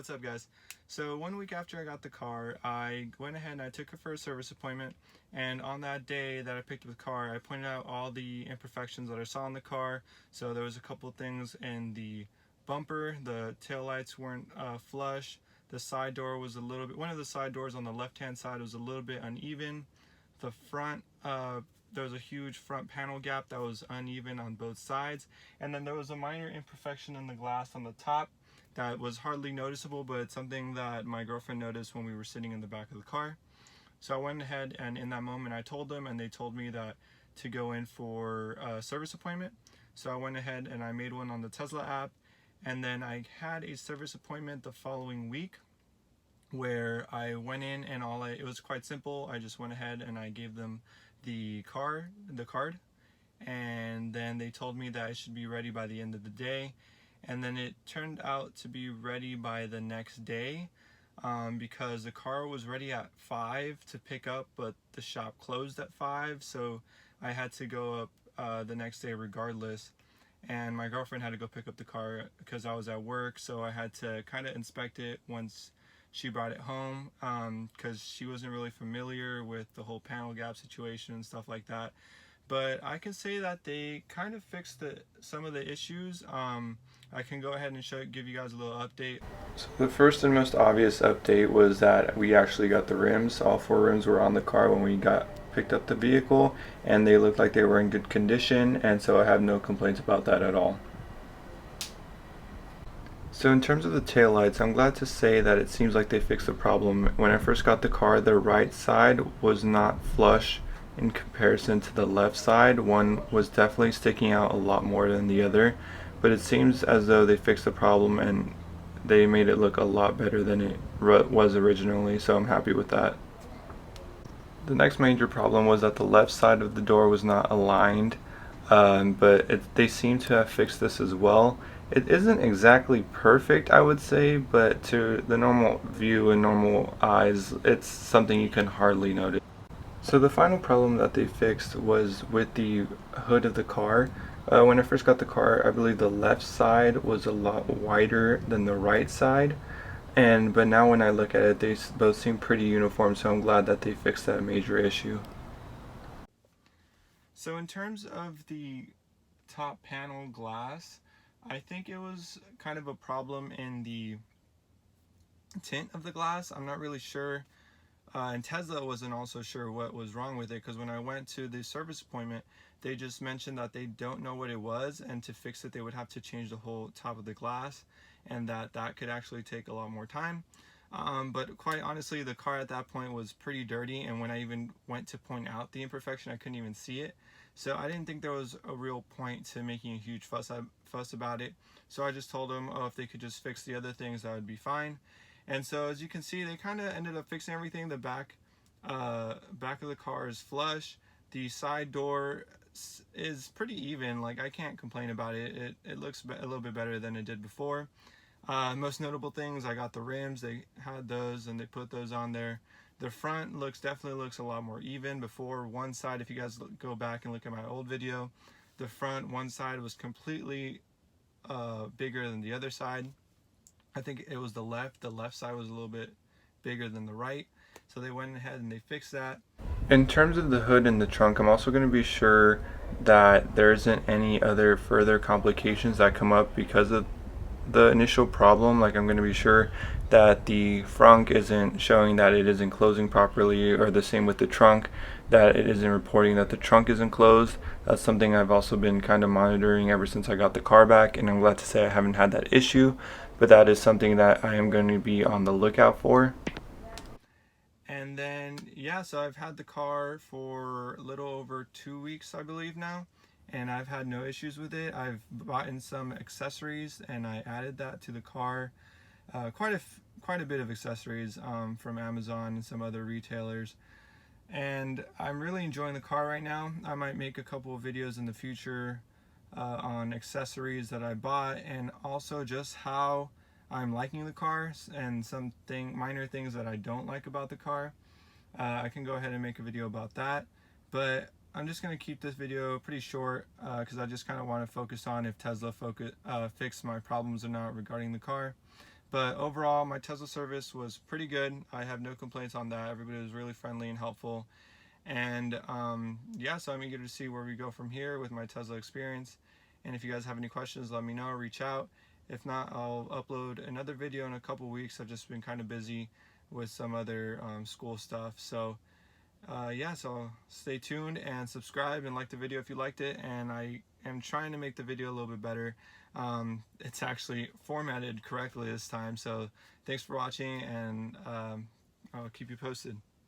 what's up guys? So 1 week after I got the car, I went ahead and I took it for a service appointment, and on that day that I picked up the car, I pointed out all the imperfections that I saw in the car. So there was a couple of things in the bumper, the tail lights weren't flush, the side door was a little bit, one of the side doors on the left hand side was a little bit uneven, the front, there was a huge front panel gap that was uneven on both sides, and then there was a minor imperfection in the glass on the top that was hardly noticeable, but it's something that my girlfriend noticed when we were sitting in the back of the car. So I went ahead and in that moment I told them, and they told me that to go in for a service appointment. So I went ahead and I made one on the Tesla app, and then I had a service appointment the following week where I went in and it was quite simple. I just went ahead and I gave them the card, and then they told me that it should be ready by the end of the day. And then it turned out to be ready by the next day, because the car was ready at 5 to pick up, but the shop closed at 5, so I had to go up the next day regardless. And my girlfriend had to go pick up the car because I was at work, so I had to kind of inspect it once she brought it home, because she wasn't really familiar with the whole panel gap situation and stuff like that. But I can say that they kind of fixed some of the issues. I can go ahead and give you guys a little update. So the first and most obvious update was that we actually got the rims. All 4 rims were on the car when we picked up the vehicle, and they looked like they were in good condition, and so I have no complaints about that at all. So in terms of the taillights, I'm glad to say that it seems like they fixed the problem. When I first got the car, the right side was not flush in comparison to the left side. One was definitely sticking out a lot more than the other, but it seems as though they fixed the problem and they made it look a lot better than it was originally, so I'm happy with that. The next major problem was that the left side of the door was not aligned, but they seem to have fixed this as well. It isn't exactly perfect, I would say, but to the normal view and normal eyes, it's something you can hardly notice. So the final problem that they fixed was with the hood of the car. When I first got the car, I believe the left side was a lot wider than the right side, but now when I look at it, they both seem pretty uniform, so I'm glad that they fixed that major issue. So in terms of the top panel glass, I think it was kind of a problem in the tint of the glass. I'm not really sure. And Tesla wasn't also sure what was wrong with it, because when I went to the service appointment, they just mentioned that they don't know what it was, and to fix it they would have to change the whole top of the glass, and that could actually take a lot more time. But quite honestly, the car at that point was pretty dirty, and when I even went to point out the imperfection, I couldn't even see it. So I didn't think there was a real point to making a huge fuss about it. So I just told them, oh, if they could just fix the other things, that would be fine. And so as you can see, they kind of ended up fixing everything. The back of the car is flush. The side door is pretty even. Like, I can't complain about it. It looks a little bit better than it did before. Most notable things, I got the rims. They had those and they put those on there. The front definitely looks a lot more even. Before, one side, if you guys go back and look at my old video, the front one side was completely bigger than the other side. I think it was the left side was a little bit bigger than the right, so they went ahead and they fixed that. In terms of the hood and the trunk, I'm also going to be sure that there isn't any other further complications that come up because of the initial problem. Like, I'm going to be sure that the frunk isn't showing that it isn't closing properly, or the same with the trunk, that it isn't reporting that the trunk isn't closed. That's something I've also been kind of monitoring ever since I got the car back, and I'm glad to say I haven't had that issue, but that is something that I am going to be on the lookout for. And then, yeah, so I've had the car for a little over 2 weeks, I believe now, and I've had no issues with it. I've bought in some accessories and I added that to the car. Quite a bit of accessories from Amazon and some other retailers, and I'm really enjoying the car right now. I might make a couple of videos in the future on accessories that I bought, and also just how I'm liking the car and some minor things that I don't like about the car. I can go ahead and make a video about that, but I'm just going to keep this video pretty short because I just kind of want to focus on if Tesla fixed my problems or not regarding the car. But overall, my Tesla service was pretty good. I have no complaints on that. Everybody was really friendly and helpful. And yeah, so I'm eager to see where we go from here with my Tesla experience. And if you guys have any questions, let me know, reach out. If not, I'll upload another video in a couple weeks. I've just been kind of busy with some other school stuff. So yeah, so stay tuned and subscribe and like the video if you liked it. And I am trying to make the video a little bit better. It's actually formatted correctly this time. So thanks for watching, and I'll keep you posted.